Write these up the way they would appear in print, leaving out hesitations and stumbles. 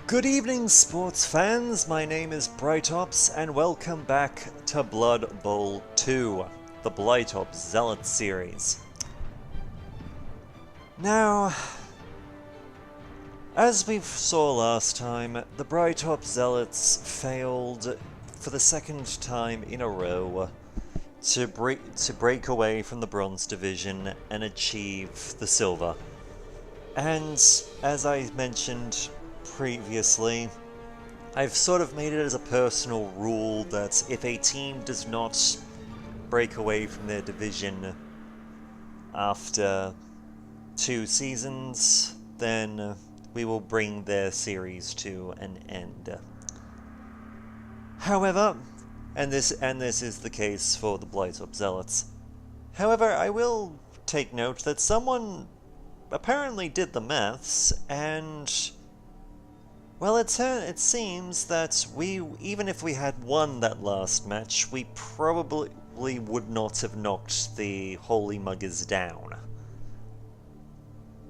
Good evening, sports fans. My name is Bright Ops, and welcome back to Blood Bowl 2, the Blight Ops Zealots series. Now, as we saw last time, the Blight Ops Zealots failed for the second time in a row to break away from the Bronze Division and achieve the Silver. And as I mentioned previously, I've sort of made it as a personal rule that if a team does not break away from their division after 2 seasons, then we will bring their series to an end. However, and this is the case for the Blight Ops Zealots. However, I will take note that someone apparently did the maths, and well, it seems that even if we had won that last match, we probably would not have knocked the Holy Muggers down.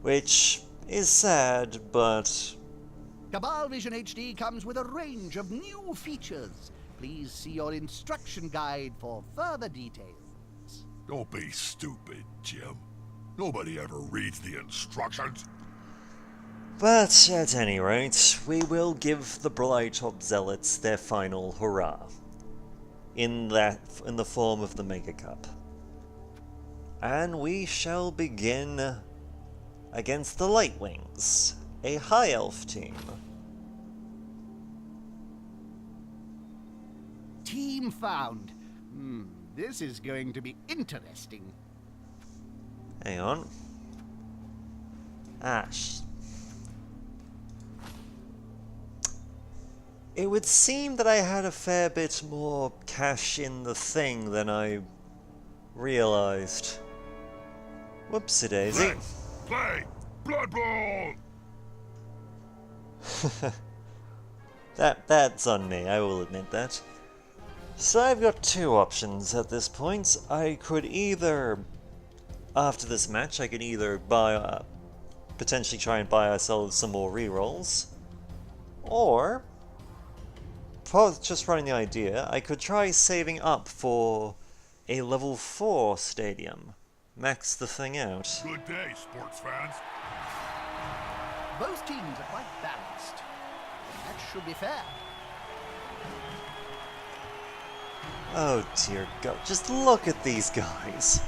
Which is sad, but Cabal Vision HD comes with a range of new features. Please see your instruction guide for further details. Don't be stupid, Jim. Nobody ever reads the instructions. But at any rate, we will give the Blight Ops Zealots their final hurrah in the form of the Mega Cup. And we shall begin against the Lightwings, a High Elf team. Team found. This is going to be interesting. Hang on. Ash. It would seem that I had a fair bit more cash in the thing than I realized. Whoopsie daisy. Play! Blood Bowl! That's on me, I will admit that. So I've got 2 options at this point. I could either, after this match, I could either potentially try and buy ourselves some more rerolls, or, just running the idea, I could try saving up for a level 4 stadium. Max the thing out. Good day, sports fans. Both teams are quite balanced. That should be fair. Oh dear God, just look at these guys.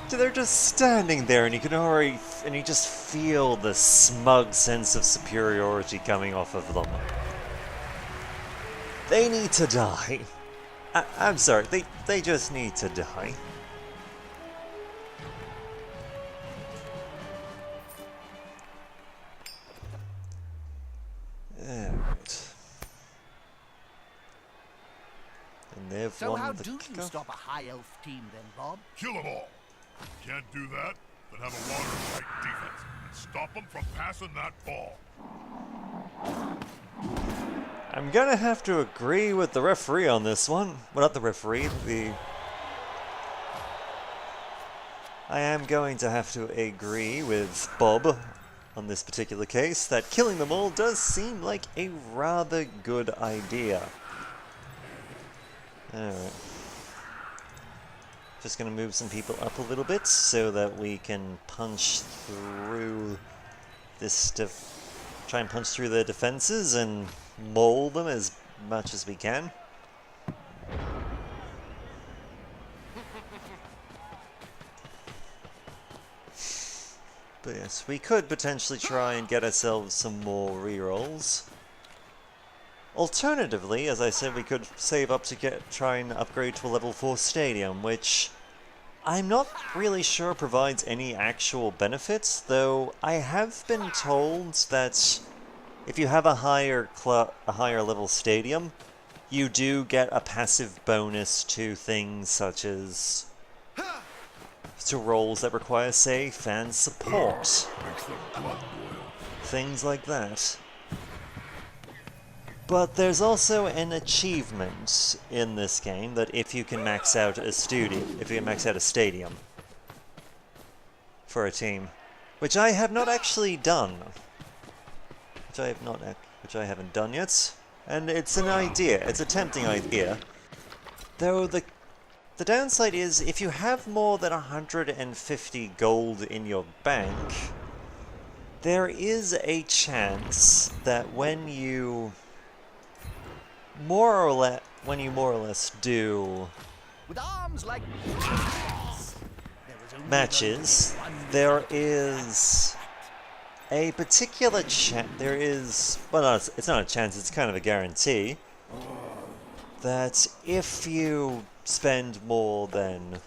They're just standing there, and you just feel the smug sense of superiority coming off of them. They need to die. I'm sorry, they just need to die. Alright. And they've So won how the do you cup. stop a high elf team then, Bob? Kill them all. Can't do that, but have a watertight defense and stop them from passing that ball. I'm gonna have to agree with the referee on this one. Well, not the referee, I am going to have to agree with Bob on this particular case, that killing them all does seem like a rather good idea. Alright. Just gonna move some people up a little bit so that we can punch through this stuff. Try and punch through their defenses and maul them as much as we can. But yes, we could potentially try and get ourselves some more rerolls. Alternatively, as I said, we could save up to try and upgrade to a level 4 stadium, which I'm not really sure provides any actual benefits, though I have been told that if you have a higher level stadium, you do get a passive bonus to things such as to roles that require, say, fan support. Makes the blood boil. Things like that. But there's also an achievement in this game that if you can max out a stadium for a team, which I have not actually done. Which which I haven't done yet. And it's an idea. It's a tempting idea. Though the downside is, if you have more than 150 gold in your bank, there is a chance that when you more or less do With arms like matches, there is a particular chance. There is, well, no, it's not a chance. It's kind of a guarantee that if you spend more than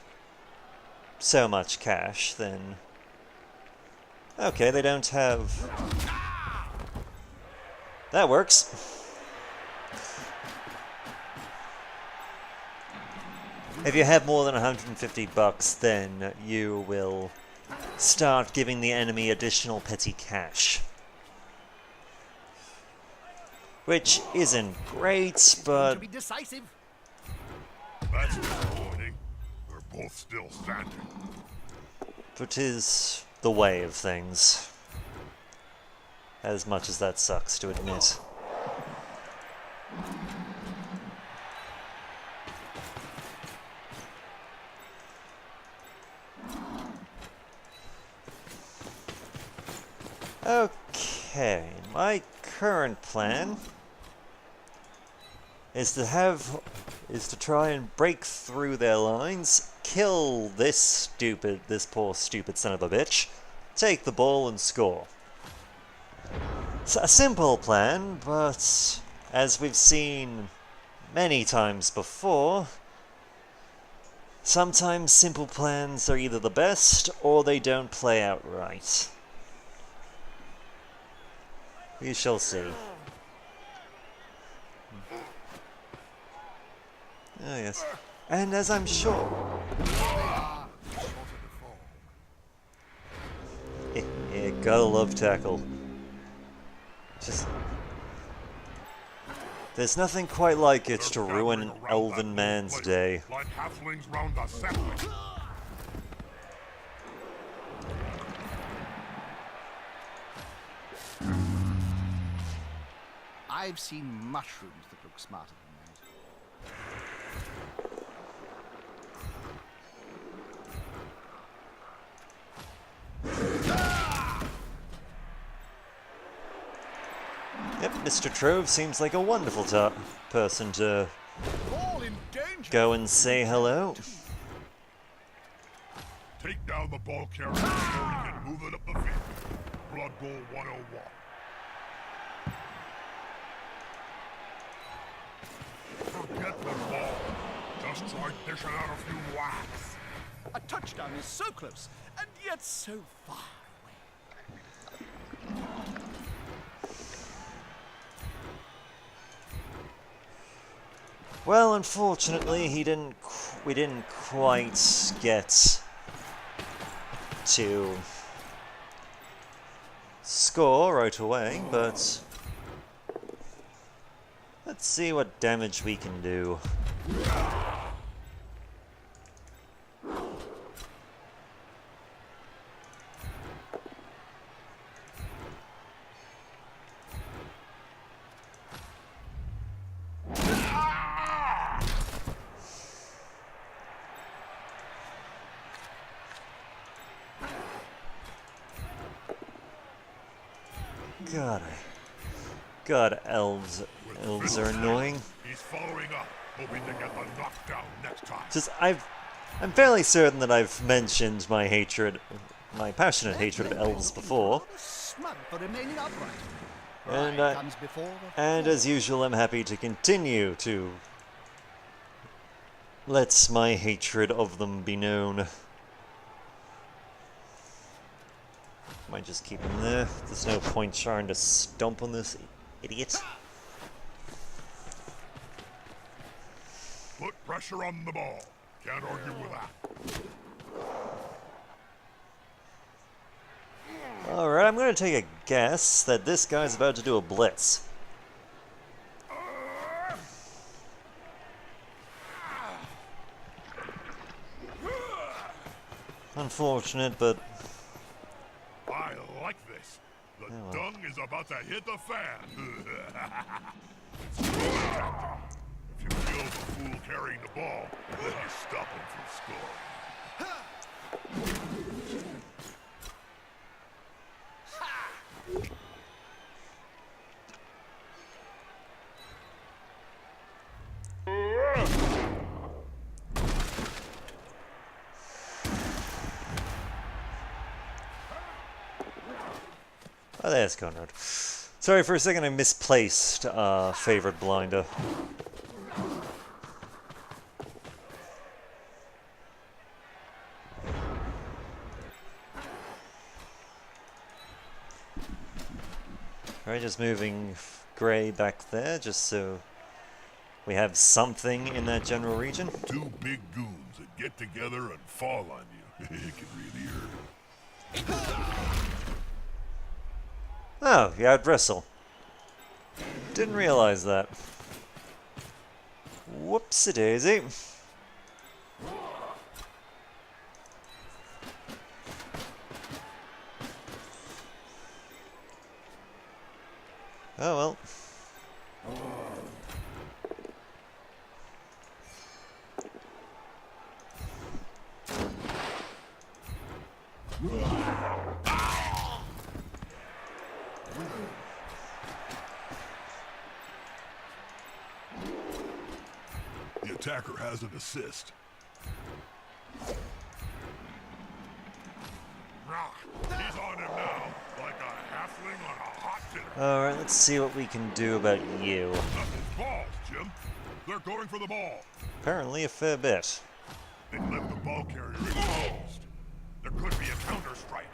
so much cash, then okay, they don't have. That works. If you have more than 150 bucks, then you will start giving the enemy additional petty cash. Which isn't great, but to be decisive. That's disappointing. We're both still standing. but is the way of things. As much as that sucks to admit. Okay, my current plan is to try and break through their lines, kill this poor stupid son of a bitch, take the ball and score. It's a simple plan, but as we've seen many times before, sometimes simple plans are either the best or they don't play out right. We shall see. Oh yes. And as I'm sure... Yeah, gotta love tackle. Just... There's nothing quite like it to ruin an elven man's day. Like halflings round the sapling. I've seen mushrooms that look smarter than that. Yep, Mr. Trove seems like a wonderful person to All in danger. go and say hello. Take down the ball carrier before you can move it up the field. Blood Bowl 101. Forget the ball. Just try dishing out a few whacks. A touchdown is so close, and yet so far away. Well, unfortunately, we didn't quite get to score right away, but let's see what damage we can do. God, elves are annoying. He's following up, hoping to get the knockdown next time. Just I'm fairly certain that I've mentioned my passionate hatred of elves before, Smug for remaining upright. and Pride comes before the and as usual, I'm happy to continue to let my hatred of them be known. Might just keep him there. There's no point trying to stomp on this idiot. Put pressure on the ball. Can't argue with that. Alright, I'm gonna take a guess that this guy's about to do a blitz. Unfortunate, but I like this. The Oh, well. dung is about to hit the fan. It's a good tactic. If you kill the fool carrying the ball, then you stop him from scoring. Oh, there's Conrad. Sorry, for a second I misplaced favorite blinder. Alright, just moving Grey back there, just so we have something in that general region. Two big goons that get together and fall on you. It can really hurt. Oh, you had wrestle. Didn't realize that. Whoopsie-daisy. Oh well. The attacker has an assist. He's on him now, like a halfling on a hot dinner. Alright, let's see what we can do about you. Nothing's balls, Jim. They're going for the ball. Apparently a fair bit. They left the ball carrier exposed. There could be a counter-strike.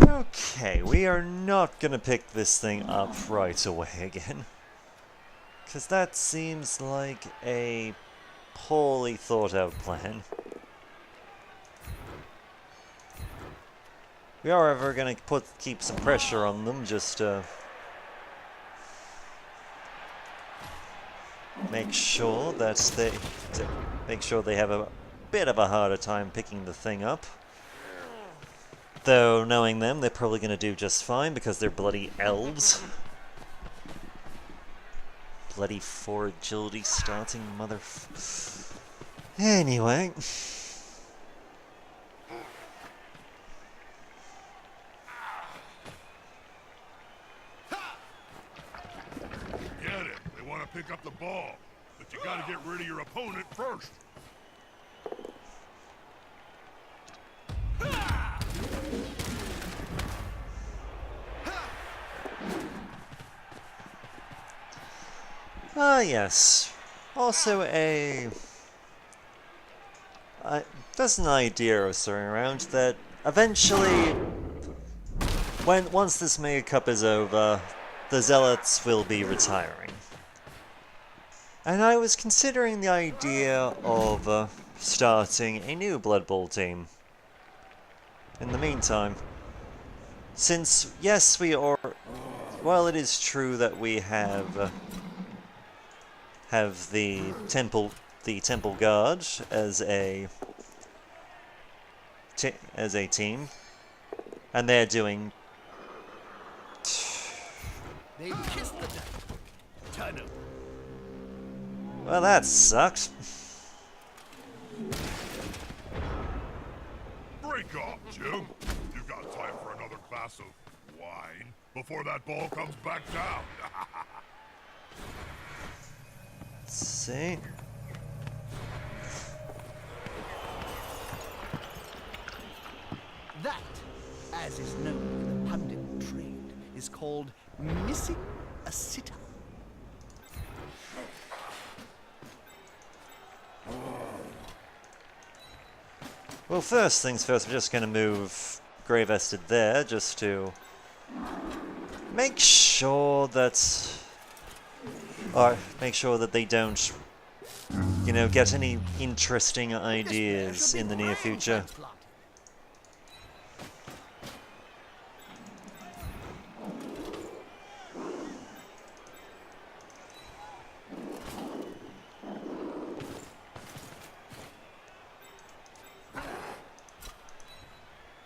Okay, we are not gonna pick this thing up right away again. Because that seems like a poorly thought out plan. We are ever gonna keep some pressure on them, just to make sure that they have a bit of a harder time picking the thing up. Though, knowing them, they're probably going to do just fine because they're bloody elves. Bloody 4 agility starting Anyway. Get it. They want to pick up the ball. But you got to get rid of your opponent first. Ah, yes. Also there's an idea I was throwing around that eventually, once this Mega Cup is over, the Zealots will be retiring. And I was considering the idea of starting a new Blood Bowl team. In the meantime, since, yes, while it is true that we have the Temple Guard as a team, and they're doing. They kissed the deck. Turn over. Well, that sucked. Break off, Jim. You've got time for another glass of wine before that ball comes back down. Let's see. That, as is known in the pundit trade, is called missing a sitter. Well, first things first, we're just going to move Grey Vested there, just to make sure that they don't, get any interesting ideas in the near future.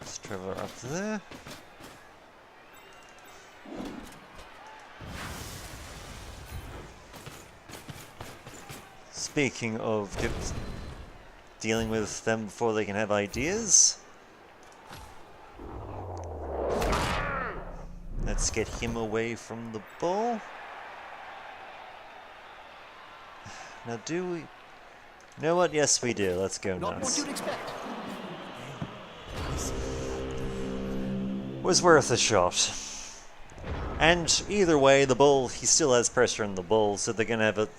Let's travel up there. Speaking of dealing with them before they can have ideas, let's get him away from the ball. Now, do we? You know what? Yes, we do. Let's go Not what nuts. you'd expect. Was worth a shot. And either way, the bull, he still has pressure on the bull, so they're gonna have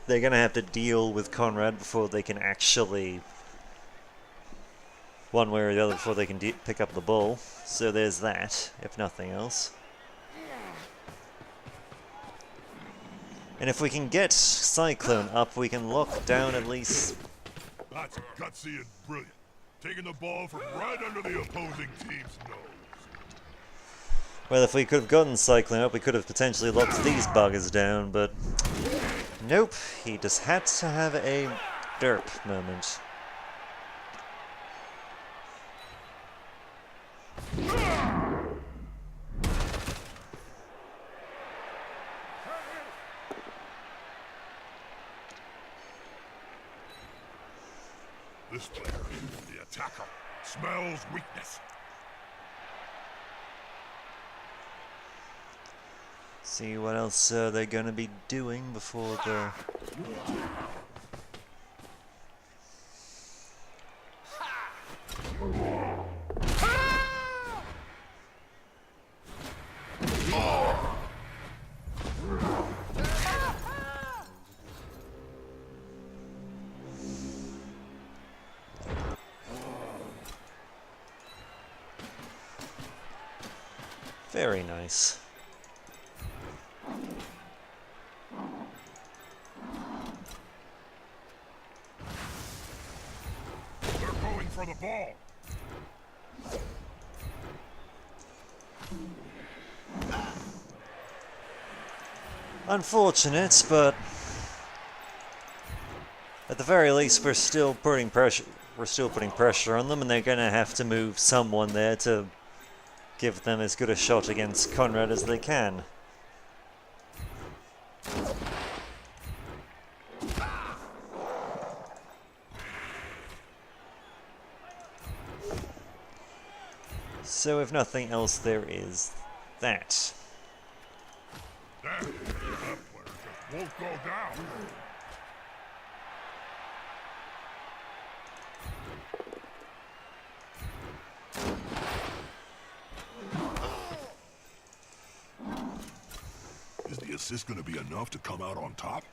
they're gonna have to deal with Conrad before they can actually, one way or the other, before they can pick up the bull. So there's that, if nothing else. And if we can get Cyclone up, we can lock down at least. That's gutsy and brilliant. Taking the ball from right under the opposing team's nose. Well, if we could have gotten Cyclone up, we could have potentially locked these buggers down, but nope, he just had to have a derp moment. This player, the attacker, smells weakness. See what else they're gonna be doing before the. Very nice. They're going for the ball. Unfortunate, but at the very least, we're still putting pressure. We're still putting pressure on them, and they're gonna have to move someone there to give them as good a shot against Conrad as they can. So if nothing else, there is that. Damn, that player just won't go down. Is the assist going to be enough to come out on top?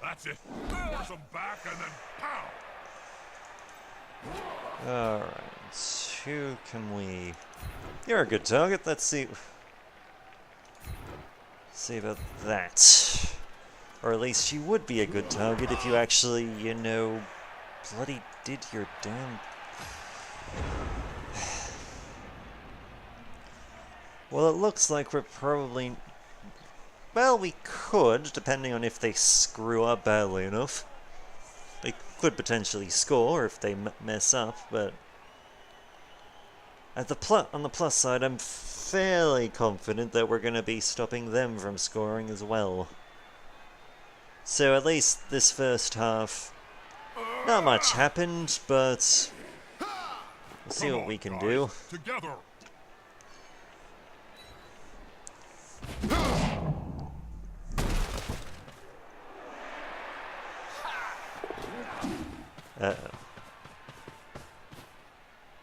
That's it. Force them back and then pow! Alright, who can we... You're a good target, let's see... See about that. Or at least you would be a good target if you actually, you know, bloody did your damn... Well, it looks like we're probably... Well, we could, depending on if they screw up badly enough. They could potentially score if they mess up, but... on the plus side, I'm fairly confident that we're going to be stopping them from scoring as well. So at least this first half, not much happened, but we'll see what we can do. Together. Uh-oh.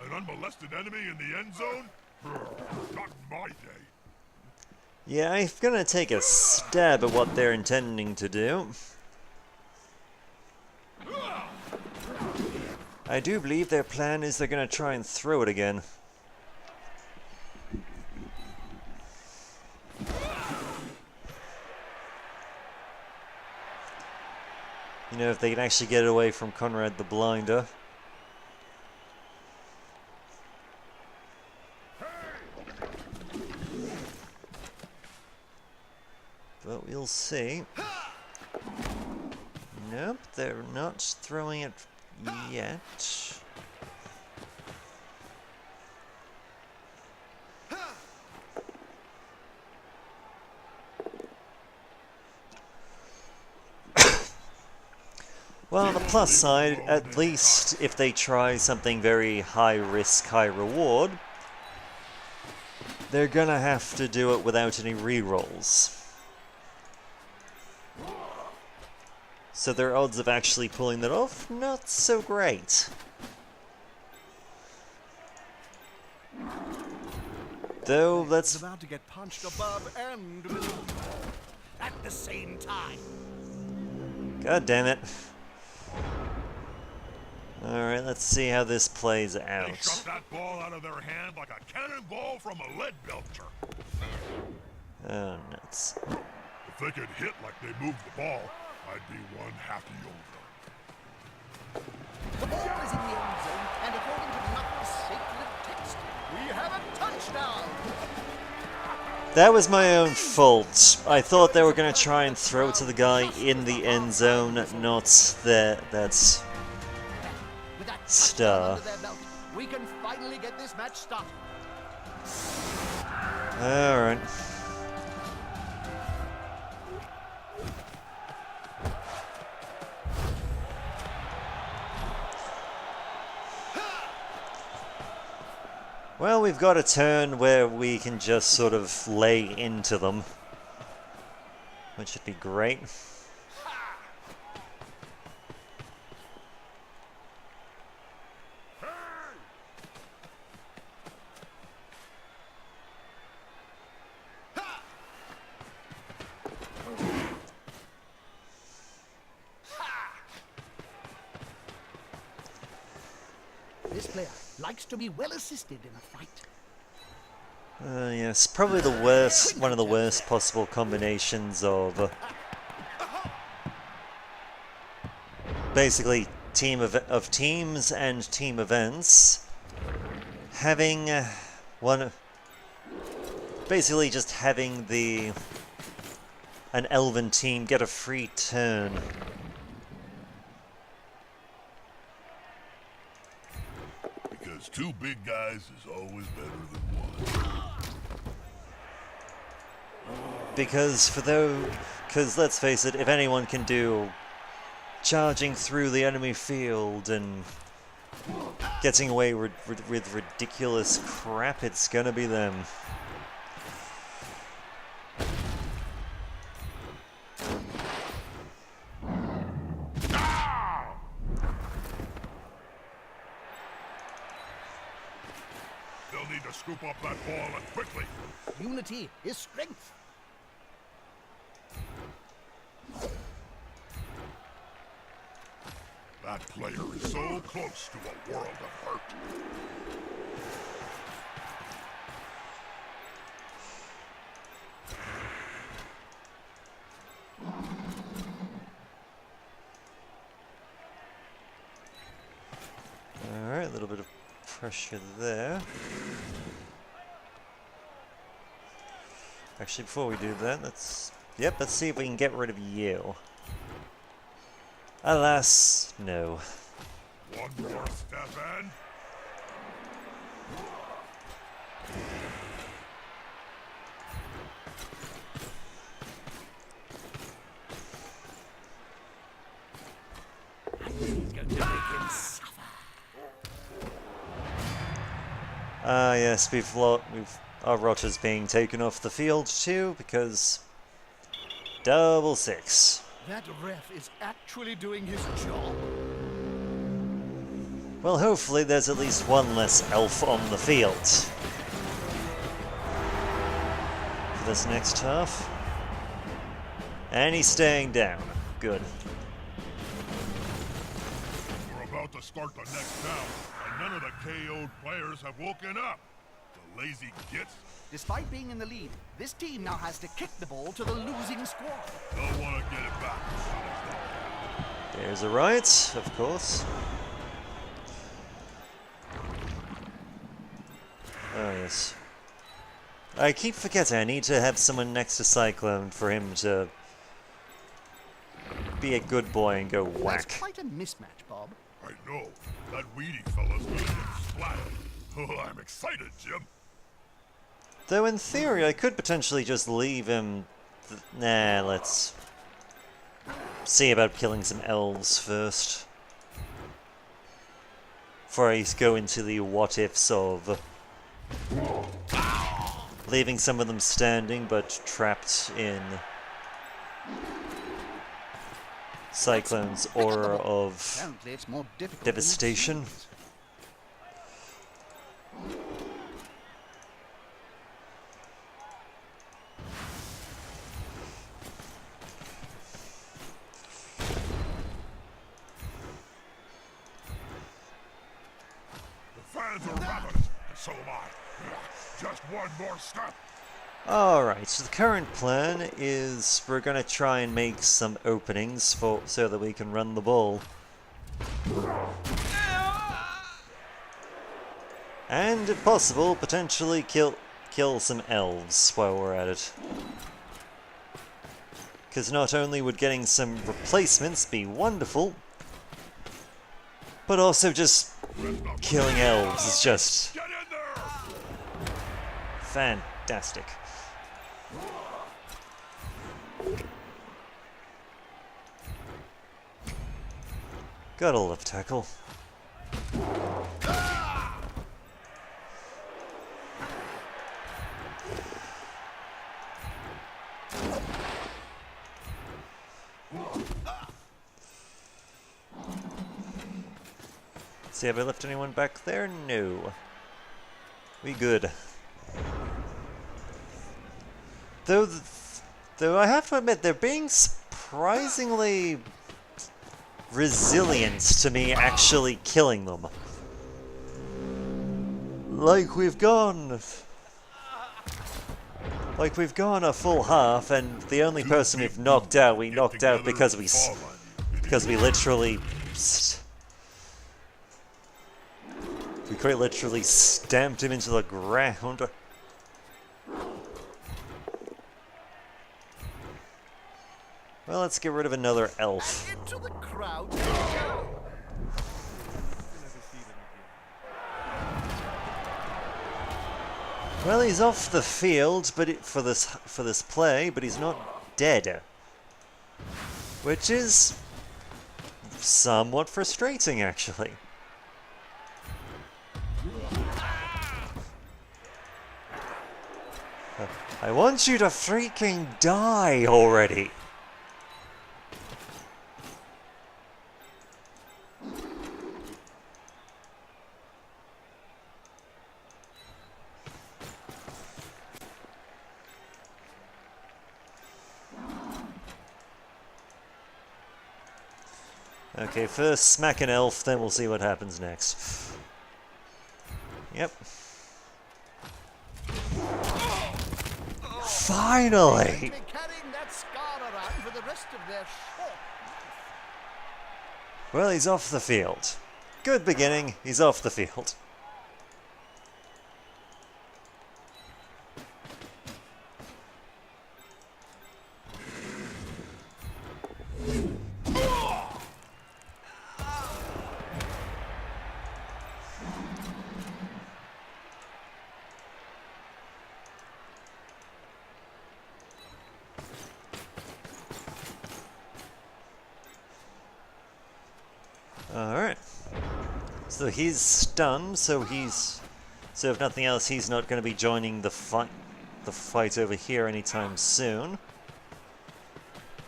An unmolested enemy in the end zone? Not in my day. Yeah, I'm gonna take a stab at what they're intending to do. I do believe their plan is they're gonna try and throw it again. You know, if they can actually get it away from Conrad the Blinder. But we'll see. Nope, they're not throwing it yet. Well, on the plus side, at least if they try something very high risk, high reward, they're gonna have to do it without any rerolls. So their odds of actually pulling that off, not so great. Though, It's about to get punched above and below at the same time. God damn it. Alright, let's see how this plays They out. shot that ball out of their hand like a cannonball from a lead belcher. Oh, nuts. If they could hit like they moved the ball, I'd be one happy over. The ball is in the end zone, and according to Knuckles' sacred text, we have a touchdown. That was my own fault. I thought they were going to try and throw it to the guy in the end zone, not that's With that Star. touchdown under their belt, we can finally get this match started. Alright. Well, we've got a turn where we can just sort of lay into them, which would be great. This player likes to be well assisted in a fight. Yes, probably the worst, one of the worst possible combinations of basically of teams and team events. Having basically just having an elven team get a free turn. Because two big guys is always better than one. Because let's face it, if anyone can do charging through the enemy field and getting away with ridiculous crap, it's gonna be them. They'll need to scoop up that ball and quickly. Unity is strength. That player is so close to a world of hurt. Alright, a little bit of pressure there. Actually, before we do that, let's see if we can get rid of you. Alas, no. One more step and... He's going to make him suffer. Ah, yes, our Rotter's being taken off the field too, because double six. That ref is actually doing his job. Well, hopefully there's at least one less elf on the field for this next half. And he's staying down. Good. We're about to start the next down, and none of the KO'd players have woken up. The lazy gits. Despite being in the lead, this team now has to kick the ball to the losing squad. They'll want to get it back as soon as they can. There's a right, of course. Oh, yes. I keep forgetting I need to have someone next to Cyclone for him to be a good boy and go That's whack. quite a mismatch, Bob. I know. That weedy fella's gonna get splattered. Oh, I'm excited, Jim. Though in theory, I could potentially just leave him... Nah, let's see about killing some elves first. Before I go into the what-ifs of leaving some of them standing, but trapped in Cyclone's aura of Apparently it's more difficult devastation. than it seems. The fans are ravenous, and so am I. Just one more step. Alright, so the current plan is we're gonna try and make some openings so that we can run the ball. And, if possible, potentially kill some elves while we're at it. Because not only would getting some replacements be wonderful, but also just killing elves is just Get in there! fantastic. Gotta love tackle. See, have I left anyone back there? No. We good. Though I have to admit, they're being surprisingly resilient to me actually killing them. Like we've gone a full half, and the only person we've knocked out, we knocked out because we literally we quite literally stamped him into the ground. Well, let's get rid of another elf. Into the crowd. Well, he's off the field, but for this play, but he's not dead, which is somewhat frustrating, actually. I want you to freaking die already. Okay, first smack an elf, then we'll see what happens next. Yep. Finally! Be carrying that scar around for the rest of their short. Well, he's off the field. Good beginning, he's off the field. Alright. So he's stunned, so if nothing else, he's not going to be joining the fight over here anytime soon.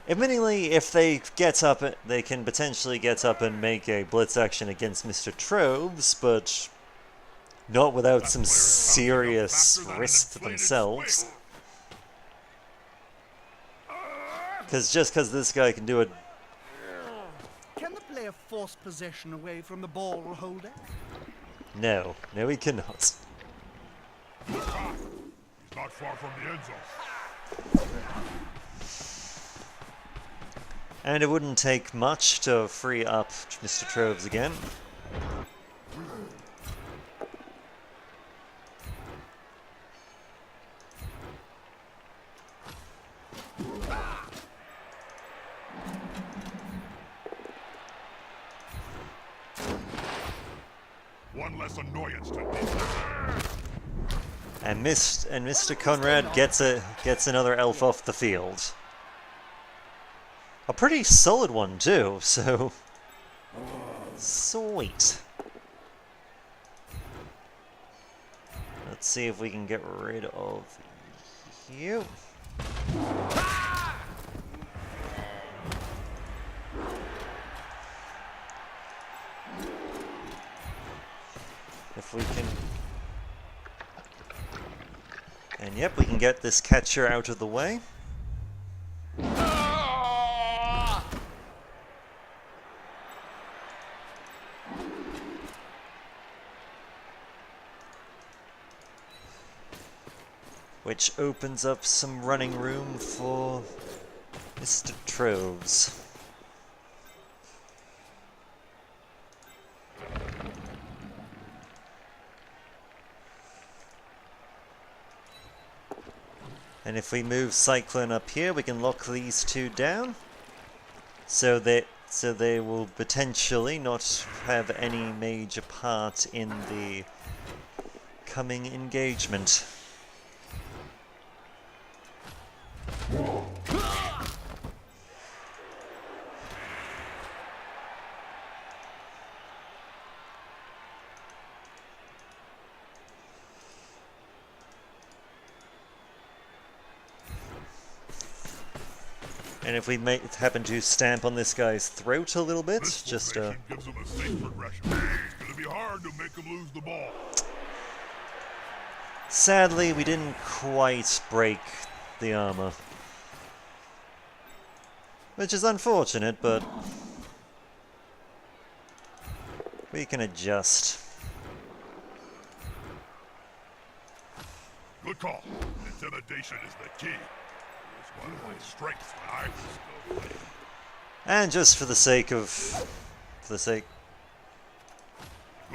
Admittingly, if they get up, they can potentially get up and make a blitz action against Mr. Troves, but not without some serious risk to themselves. Just because this guy can do it. Can the player force possession away from the ball holder? No, he cannot. He's not far from the end zone. And it wouldn't take much to free up Mr. Troves again. One less annoyance to deal. And Mr. Conrad gets another elf off the field. A pretty solid one too, so sweet. Let's see if we can get rid of you. If we can... And yep, we can get this catcher out of the way. Which opens up some running room for Mr. Troves. And if we move Cyclone up here, we can lock these two down, so they will potentially not have any major part in the coming engagement. And if we happen to stamp on this guy's throat a little bit, This just formation gives them a safe progression. It's gonna be hard to make them lose the ball. sadly, we didn't quite break the armor. Which is unfortunate, but we can adjust. Good call. Intimidation is the key. It was one of my strengths when I was still playing. And just for the sake of... Good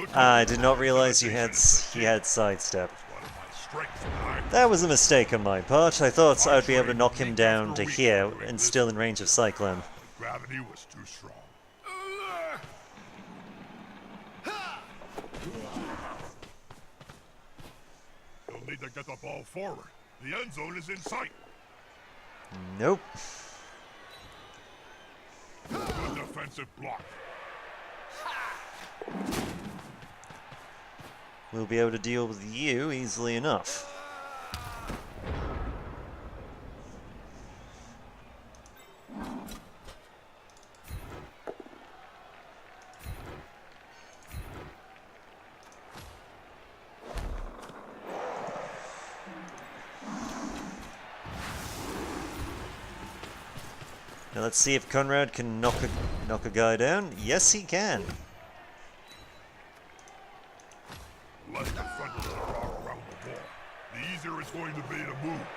call. I did not realize he had sidestep. It was one of my strengths when I was That was a mistake on my part. I thought I'd be able to knock him down to here and still in range of Cyclone. Gravity was too strong. You'll need to get the ball forward. The end zone is in sight. Nope. Good defensive block. We'll be able to deal with you easily enough. Now let's see if Conrad can knock a guy down. Yes, he can. Less defenders are around the ball, the easier it's going to be to move.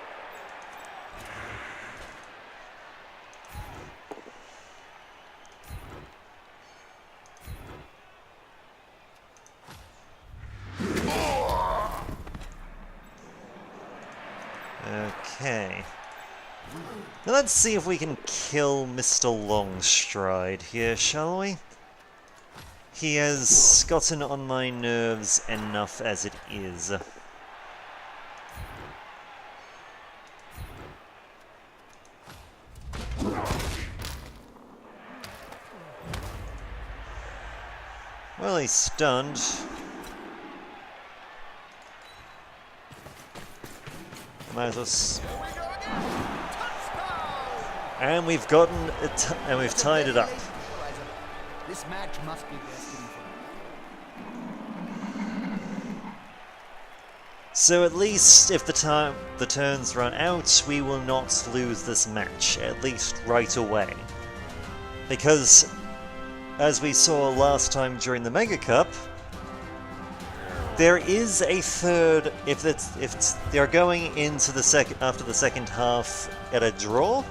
Okay. Now let's see if we can kill Mr. Longstride here, shall we? He has gotten on my nerves enough as it is. Well, he's stunned. Might as well and we've gotten it, and we've tied it up. This match must be destined for. So at least if the turns run out, we will not lose this match, at least right away. Because, as we saw last time during the Mega Cup, there is a third. If they're going into the after the second half at a draw,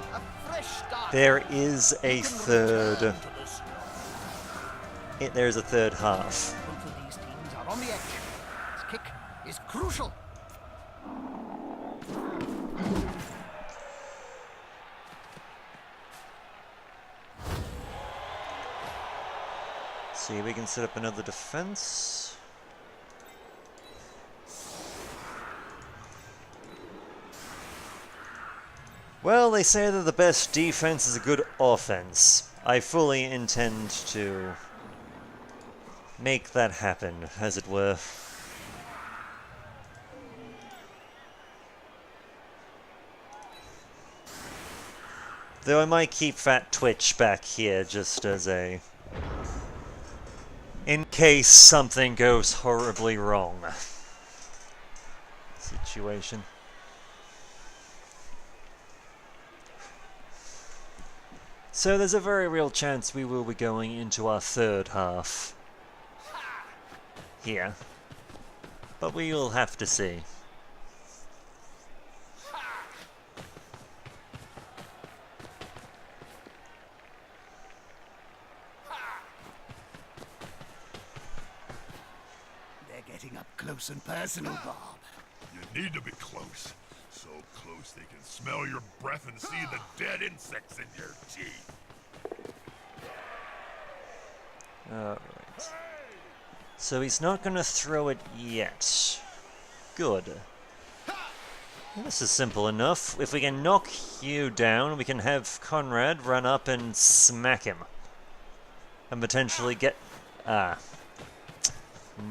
there is a third. There's a third half. Both of these teams are on the edge. This kick is crucial. See if we can set up another defense. Well, they say that the best defense is a good offense. I fully intend to make that happen, as it were. Though I might keep Fat Twitch back here just as a... in case something goes horribly wrong. Situation. So there's a very real chance we will be going into our third half here, but we will have to see. They're getting up close and personal, Bob. You need to be close. So close they can smell your breath and see the dead insects in your teeth. Alright. So he's not gonna throw it yet. Good. This is simple enough. If we can knock you down, we can have Conrad run up and smack him. And potentially get... Ah.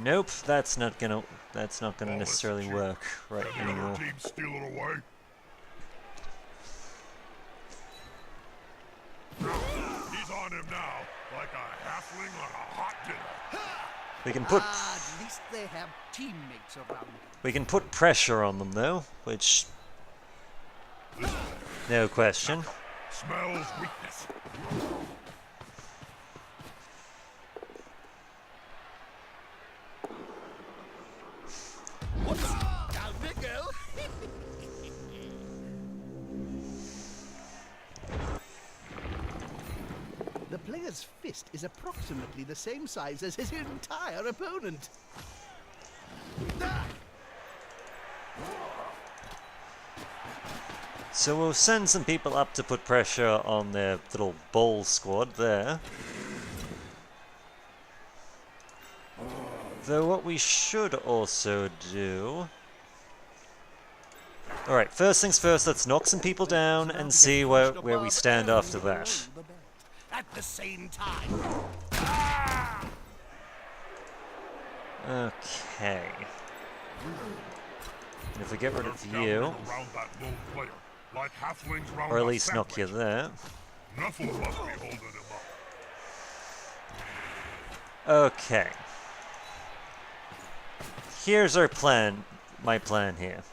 Nope, that's not gonna necessarily work right Can the anymore. other team steal it away? He's on him now, like a halfling on a hot dinner. We can put At least they have teammates around. we can put pressure on them though, which This no question. smells weakness. Down they go. The player's fist is approximately the same size as his entire opponent. So we'll send some people up to put pressure on their little bowl squad there. Though what we should also do... Alright, first things first, let's knock some people down and see where we stand after that. At the same time. Okay. And if we get rid of you, Around that lone player, like halflings round or at a least knock you sandwich. there. Nuffle must be holding him up. Okay. Here's our plan, my plan here.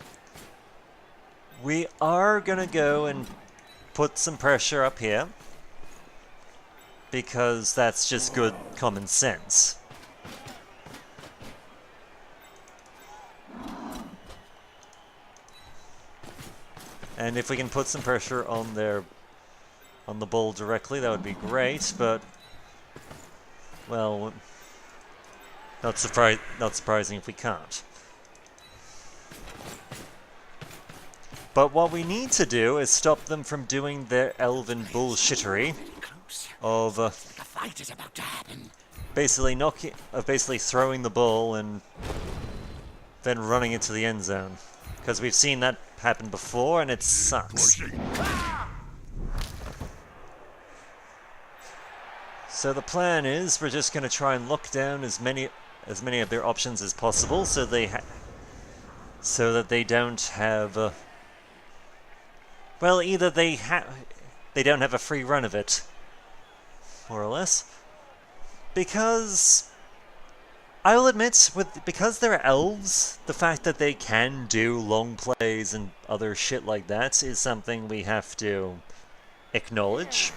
We are gonna go and put some pressure up here, because that's just good common sense. And if we can put some pressure on the bull directly, that would be great, but well, not surprising if we can't. But what we need to do is stop them from doing their elven bullshittery of A fight is about to happen. basically throwing the ball and then running into the end zone. Because we've seen that happen before and it sucks. Pushing. So the plan is we're just going to try and lock down as many of their options as possible, so that they don't have. Well, either they don't have a free run of it, more or less, because I'll admit, because they're elves, the fact that they can do long plays and other shit like that is something we have to acknowledge.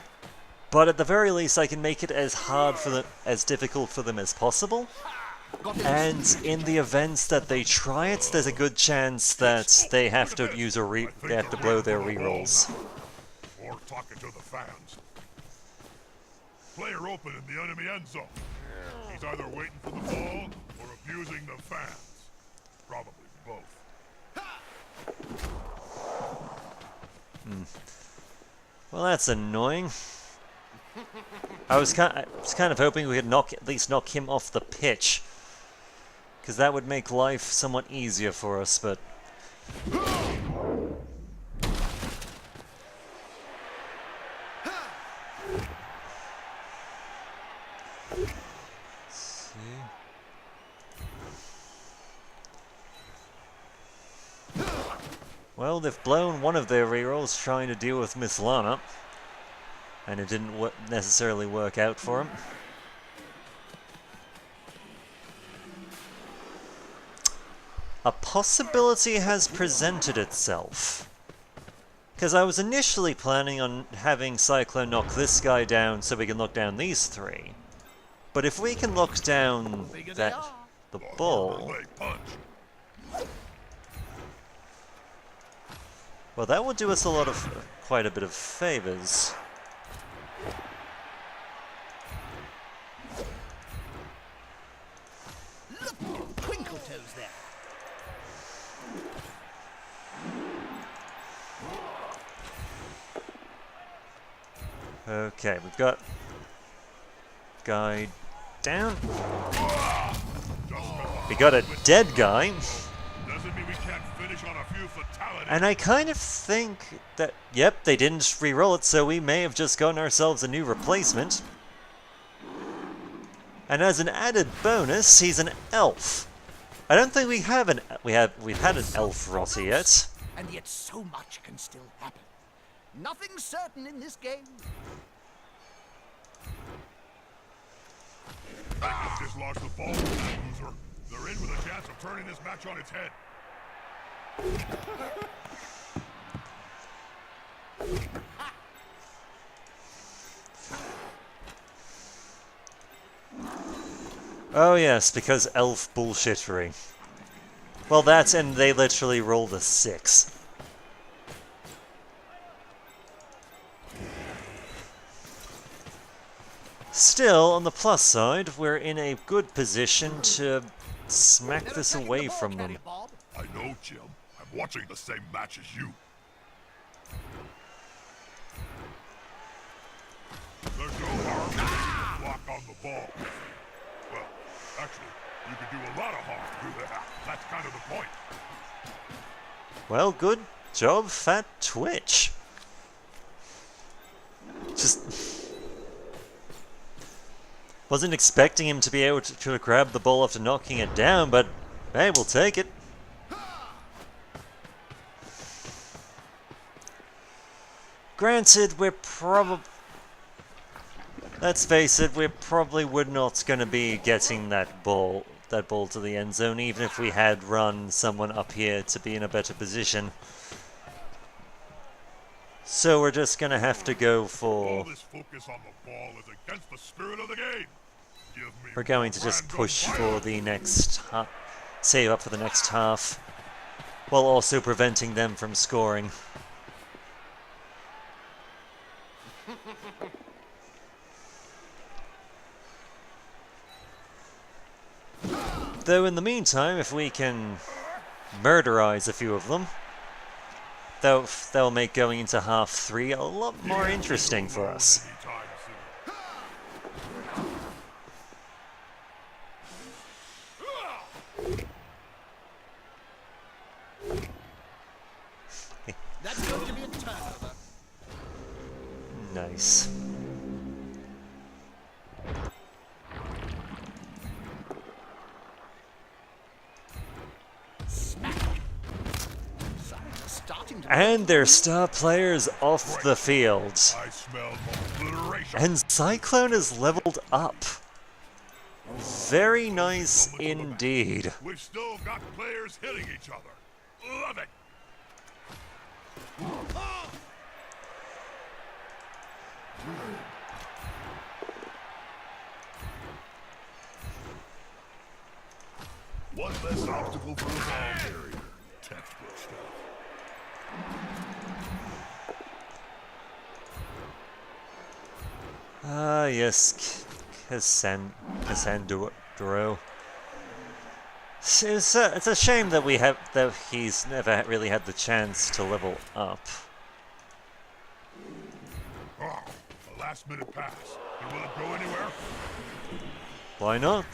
But at the very least, I can make it as difficult for them as possible. And in the events that they try it, there's a good chance that they have to they have to blow their rerolls. Or talking to the fans. Player open in the enemy end zone. He's either waiting for the ball or abusing the fans. Probably both. Well, that's annoying. I was kind of hoping we could at least knock him off the pitch, because that would make life somewhat easier for us, but Well, they've blown one of their rerolls trying to deal with Miss Lana, and it didn't necessarily work out for him. A possibility has presented itself. Because I was initially planning on having Cyclone knock this guy down so we can lock down these three. But if we can lock down the ball... Well, that would do us quite a bit of favors. Look, Twinkle Toes there. Okay, we've got guy down. We got a dead guy. Doesn't mean we can't finish on a few fatalities. And I kind of think that, yep, they didn't re-roll it, so we may have just gotten ourselves a new replacement. And as an added bonus, he's an elf. I don't think we've had an elf rotter yet. And yet so much can still happen. Nothing's certain in this game. Dislodge the ball from that loser. They're in with a chance of turning this match on its head. Oh yes, because elf bullshittery. Well, that's, and they literally rolled a 6. Still, on the plus side, we're in a good position to smack this away from them. I know, Jim. I'm watching the same match as you. There's no harm in block on the ball. Well, actually, you could do a lot of harm. That's kind of the point. Well, good job, Fat Twitch. Just... wasn't expecting him to be able to grab the ball after knocking it down, but hey, we'll take it. Granted, we're probably... let's face it, we're probably not going to be getting that ball to the end zone, even if we had run someone up here to be in a better position. So we're just going to have to go for... All this focus on the ball is against the spirit of the game. We're going to just push for the next half, save up for the next half, while also preventing them from scoring. Though in the meantime, if we can murderize a few of them, they'll make going into half 3 a lot more interesting for us. That's going to be a turnover. Nice. And their star players off the field. I smell obliteration. And Cyclone is leveled up. Very nice indeed. We've still got players hitting each other. Love it. One less obstacle for the ball carrier. Textbook stuff. Ah, yes, Cassandro. It's a shame that he's never really had the chance to level up. Oh, a last-minute pass. You will it go anywhere? Why not?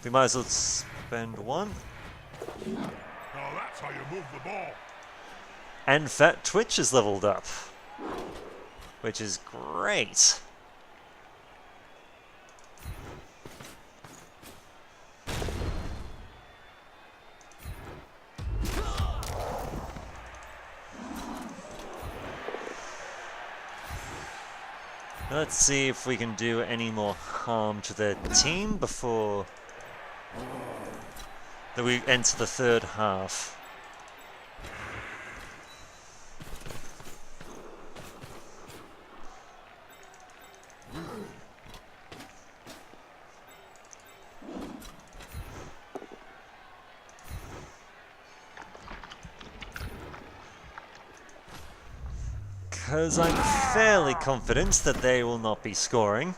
We might as well spend one. Now that's how you move the ball. And Fat Twitch is leveled up, which is great. Let's see if we can do any more harm to their team before that we enter the third half. Because I'm fairly confident that they will not be scoring,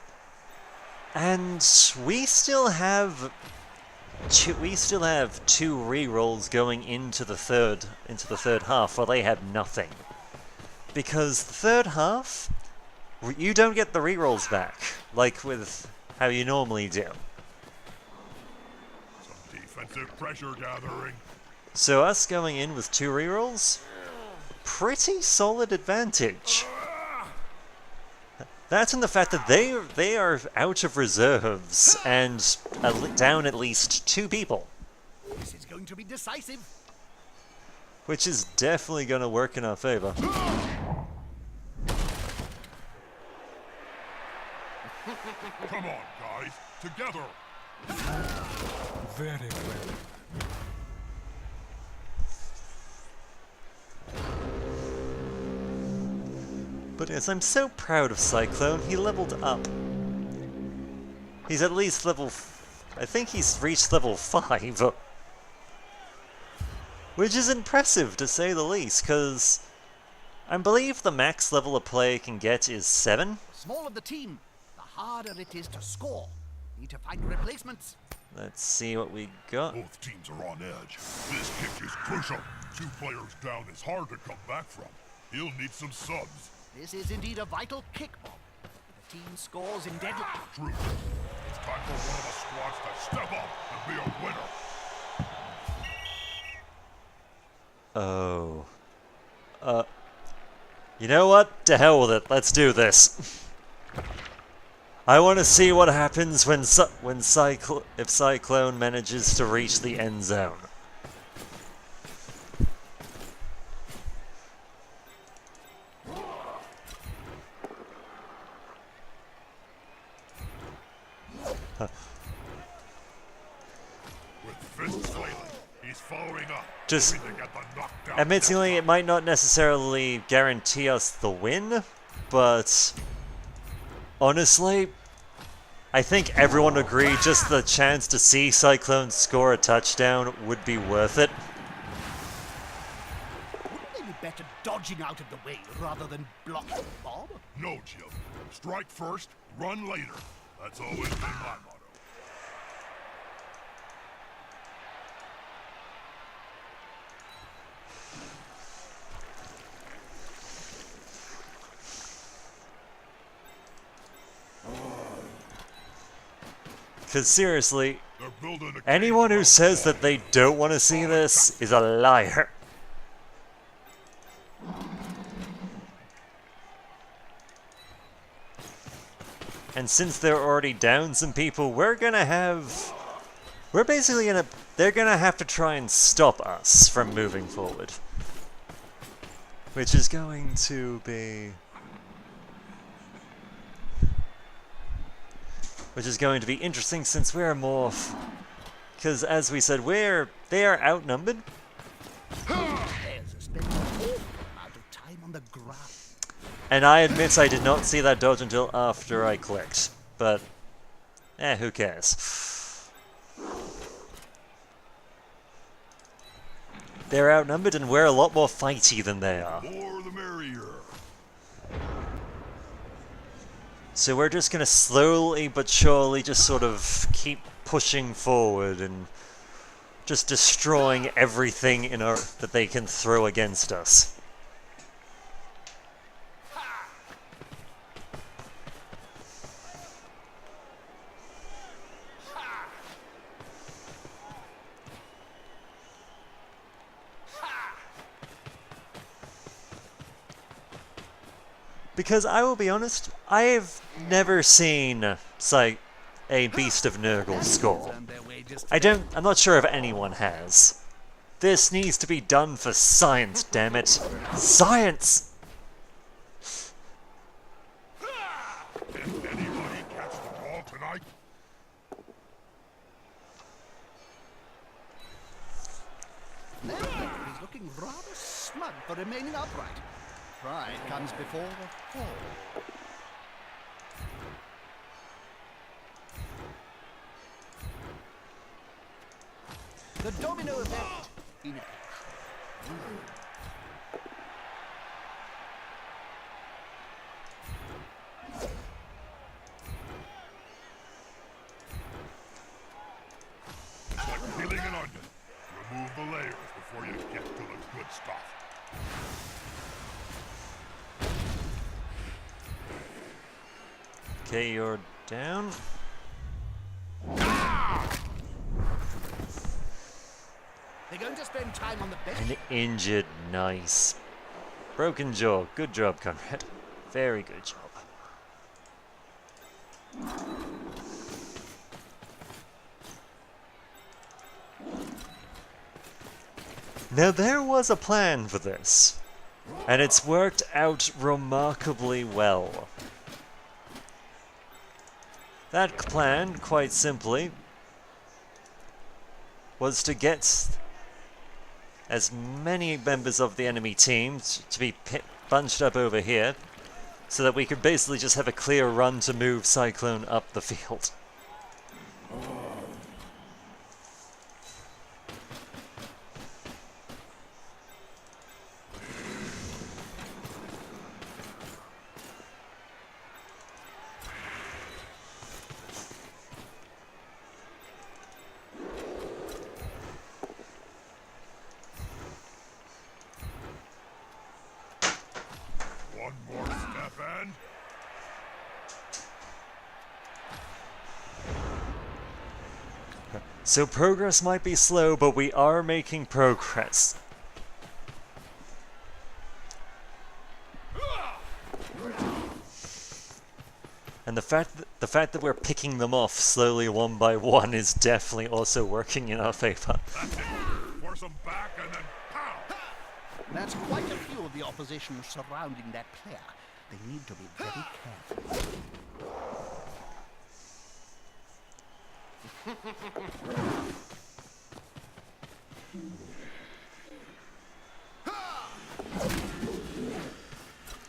and we still have two rerolls going into the third half, while they have nothing. Because the third half, you don't get the rerolls back, like with how you normally do. Some defensive pressure gathering. So us going in with 2 rerolls, pretty solid advantage. That's in the fact that they are out of reserves and down at least 2 people. This is going to be decisive. Which is definitely going to work in our favor. Come on, guys, together. Very well. But yes, I'm so proud of Cyclone. He leveled up. He's at least level... I think he's reached level 5. Which is impressive, to say the least, because I believe the max level a player can get is 7. The smaller the team, the harder it is to score. Need to find replacements. Let's see what we got. Both teams are on edge. This kick is crucial. 2 players down is hard to come back from. He'll need some subs. This is indeed a vital kick, Bob. The team scores in deadlock. True. It's time for one of the squads to step up and be a winner. Oh. You know what? To hell with it. Let's do this. I want to see what happens when if Cyclone manages to reach the end zone. With fists flailing, he's following up. Just hoping to get the knockdown. admittingly, it might not necessarily guarantee us the win, but honestly, I think everyone agreed just the chance to see Cyclone score a touchdown would be worth it. Wouldn't they be better dodging out of the way rather than blocking, Bob? No, Jim. Strike first, run later. That's always been my motto. Because seriously, They're building a anyone cage who around says the that they don't want to see this is a liar. And since they're already down some people, they're gonna have to try and stop us from moving forward. Which is going to be... Which is going to be interesting since we're more... Because as we said, they are outnumbered. There's a spent an awful amount of time on the ground. And I admit I did not see that dodge until after I clicked. But, who cares? They're outnumbered and we're a lot more fighty than they are. more the merrier. So we're just going to slowly but surely just sort of keep pushing forward and just destroying everything that they can throw against us. Because I will be honest, I've never seen a Beast of Nurgle score. Earned their wages I'm not sure if anyone has. This needs to be done for science, damn it. Science! looking rather smug for remaining upright. Pride comes before the fall. The domino effect in action. It's like peeling an onion. Remove the layers before you get to the good stuff. Okay, you're down. They're going to spend time on the bench. And injured, nice. Broken jaw, good job, Conrad. Very good job. Now there was a plan for this, and it's worked out remarkably well. That plan, quite simply, was to get as many members of the enemy team to be bunched up over here, so that we could basically just have a clear run to move Cyclone up the field. One more step and... So progress might be slow, but we are making progress. And the fact that we're picking them off slowly one by one is definitely also working in our favor. That's it. Force them back and then pow! That's quite a few of the opposition surrounding that player. They need to be very careful.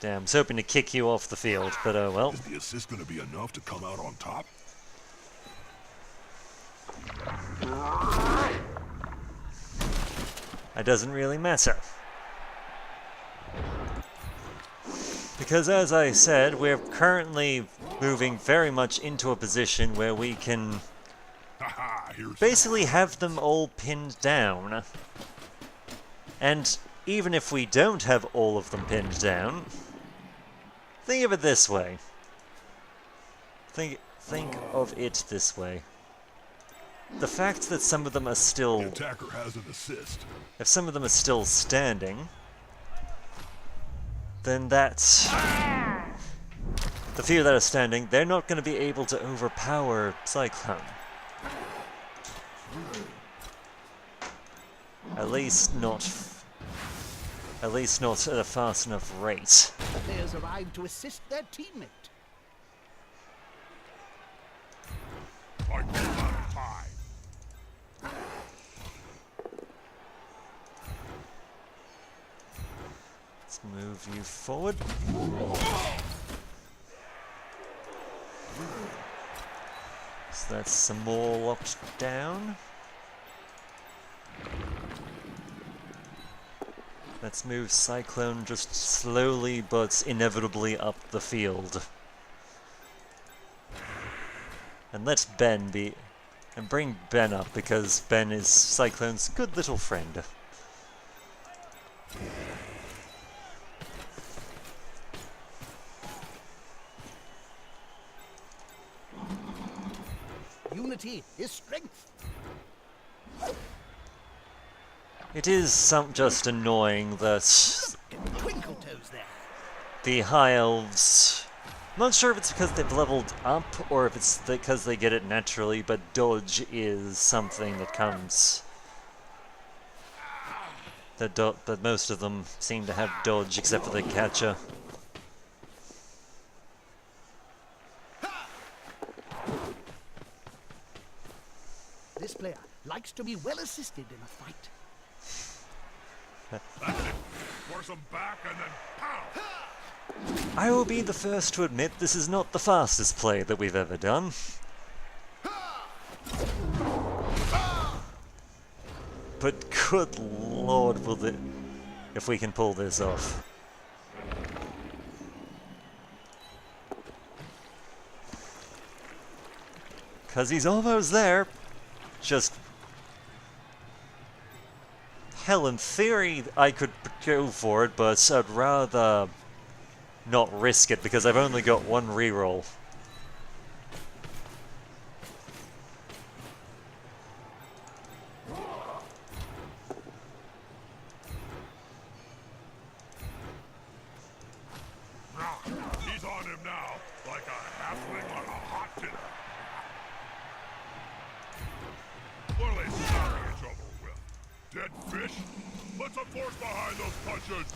Damn, I was hoping to kick you off the field, but oh well. Is the assist going to be enough to come out on top? It doesn't really matter. Because as I said, we're currently moving very much into a position where we can Haha, here's... basically have them all pinned down. And even if we don't have all of them pinned down, think of it this way. Think of it this way. The fact that some of them are The still... attacker has an assist. If some of them are still standing, then that's... The few that are standing, they're not going to be able to overpower Cyclone. At least not at a fast enough rate. The players arrive to assist their teammate. Like we're out of time. Let's move you forward. So that's some more locked down. Let's move Cyclone just slowly but inevitably up the field. And let Ben be... And bring Ben up, because Ben is Cyclone's good little friend. Unity is strength. It is just annoying that Twinkle toes there. the High Elves... I'm not sure if it's because they've leveled up, or if it's because they get it naturally, but dodge is something that comes... That most of them seem to have dodge, except for the catcher. This player likes to be well assisted in a fight. That's it. Force them back and then pow! I will be the first to admit this is not the fastest play that we've ever done. But good lord, will it, if we can pull this off. Because he's almost there. Just... Hell, in theory, I could go for it, but I'd rather not risk it because I've only got one reroll. He's on him now, like a halfling on a hot dinner. What are they staring each other with? Dead fish? Put some force behind those punches!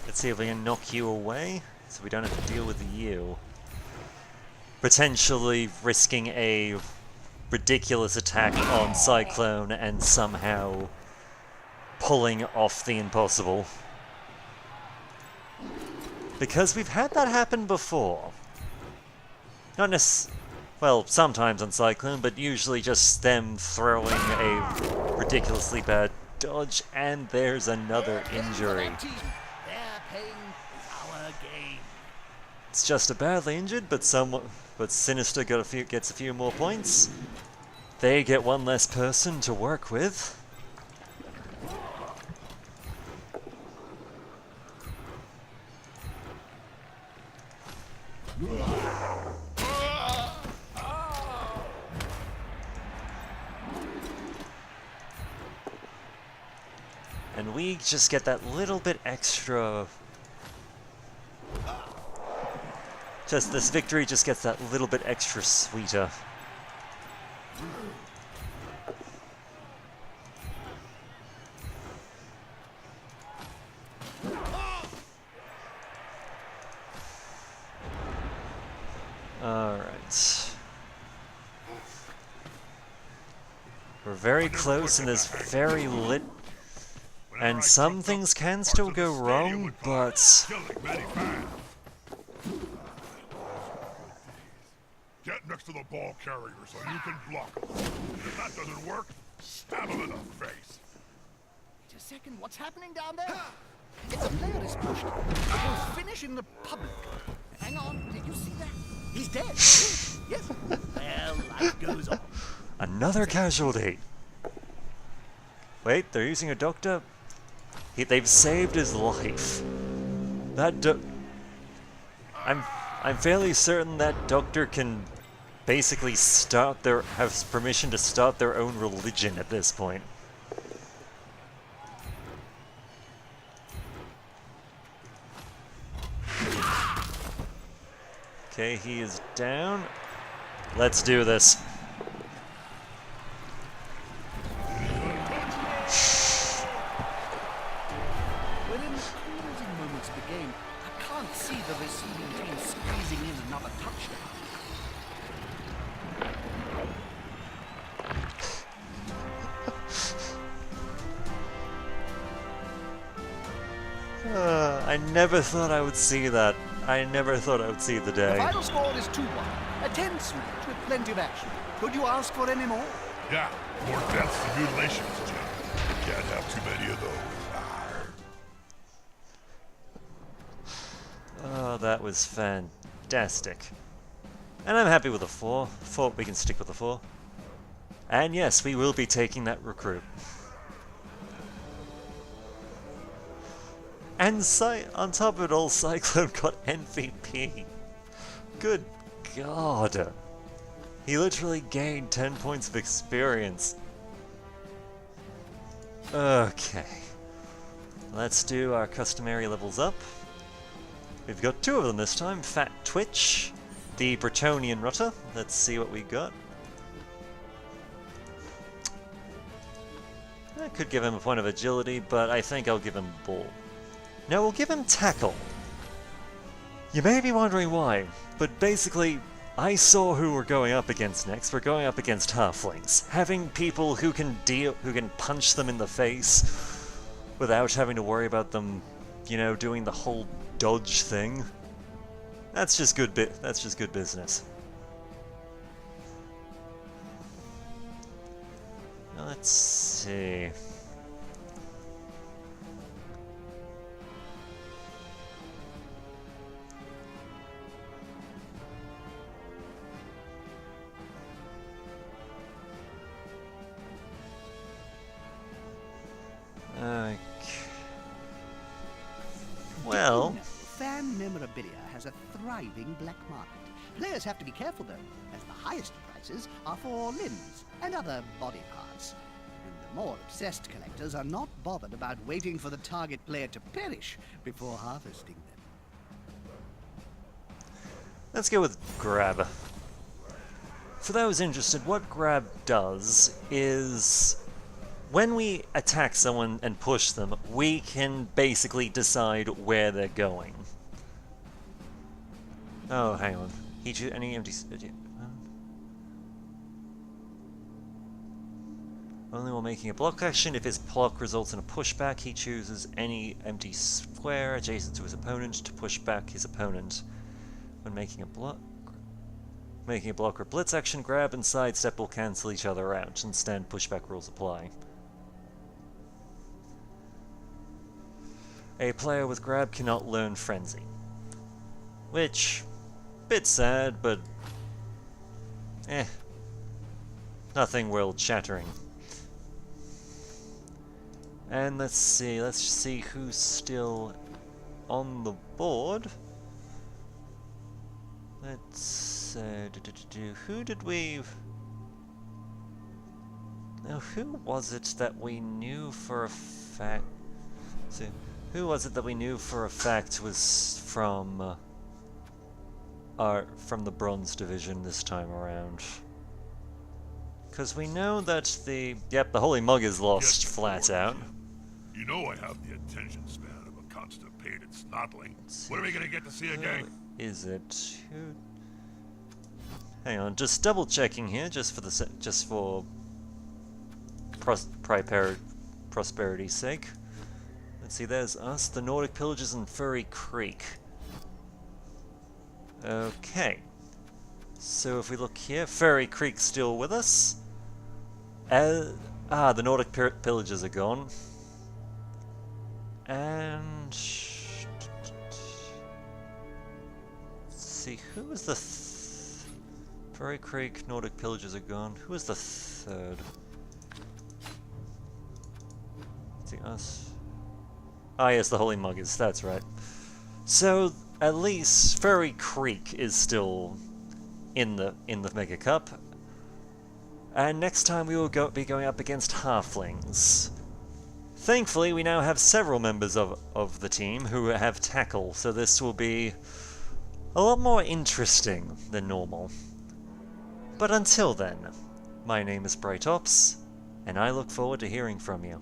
Let's see if we can knock you away, so we don't have to deal with you. Potentially risking a ridiculous attack on Cyclone and somehow pulling off the impossible. Because we've had that happen before. Not well, sometimes on Cyclone, but usually just them throwing a ridiculously bad dodge, and there's another injury. They're paying our game. It's just a badly injured, but Sinister gets a few more points. They get one less person to work with. And we just get that little bit extra... this victory just gets that little bit extra sweeter. Alright. We're very close and there's very lit... And some things can still go wrong, but... Get next to the ball carrier so you can block them. If that doesn't work, stab him in the face. Wait a second, what's happening down there? It's a player is pushed. It will finish in the public. Hang on, did you see that? He's dead. Yes. Well, life goes on. Another casualty. Wait, they're using a doctor? They've saved his life. That I'm fairly certain that doctor can basically have permission to start their own religion at this point. Okay, he is down. Let's do this. When in the closing moments of the game, I can't see the receiving team squeezing in another touchdown. I never thought I would see that. I never thought I would see the The day. final score is 2-1. A tense match with plenty of action. Could you ask for any more? Yeah, more deaths and mutilations, Jim. Can't have too many of those. Oh, that was fantastic. And I'm happy with a 4. We can stick with a 4. And yes, we will be taking that recruit. And on top of it all, Cyclone got MVP. Good God. He literally gained 10 points of experience. Okay. Let's do our customary levels up. We've got 2 of them this time. Fat Twitch, the Bretonian Rutter. Let's see what we got. I could give him a point of agility, but I think I'll give him Bull. No, we'll give him Tackle. You may be wondering why, but basically, I saw who we're going up against next. We're going up against Halflings. Having people who can punch them in the face, without having to worry about them, you know, doing the whole dodge thing. That's just good that's just good business. Now, let's see. Okay. Well, fan memorabilia has a thriving black market. Players have to be careful, though, as the highest prices are for limbs and other body parts. And the more obsessed collectors are not bothered about waiting for the target player to perish before harvesting them. let's go with grab. For those interested, what grab does is when we attack someone and push them, we can basically decide where they're going. Oh, hang on. He choose any empty... Only while making a block action. If his block results in a pushback, he chooses any empty square adjacent to his opponent to push back his opponent. When making a block or blitz action, grab and sidestep will cancel each other out. Instead, pushback rules apply. A player with grab cannot learn frenzy. Which, bit sad, but nothing world-shattering. And let's see who's still on the board. Let's who did we... Now, who was it that we knew for a fact... So, who was it that we knew for a fact was from the Bronze Division this time around? Because we know that the Holy Mug is lost flat out. You know I have the attention span of a constipated snotling. What are we gonna get to see again? Is it? Who? Hang on, just double checking here, just for prosperity's sake. Let's see, there's us, the Nordic Pillagers, and Furry Creek. Okay. So if we look here, Furry Creek's still with us. The Nordic Pillagers are gone. And... let's see, who was the... Furry Creek, Nordic Pillagers are gone. Who was the third? I think us. Ah, yes, the Holy Muggers, that's right. So, at least Furry Creek is still in the Mega Cup. And next time we will be going up against Halflings. Thankfully, we now have several members of the team who have tackle, so this will be a lot more interesting than normal. But until then, my name is Blight Ops, and I look forward to hearing from you.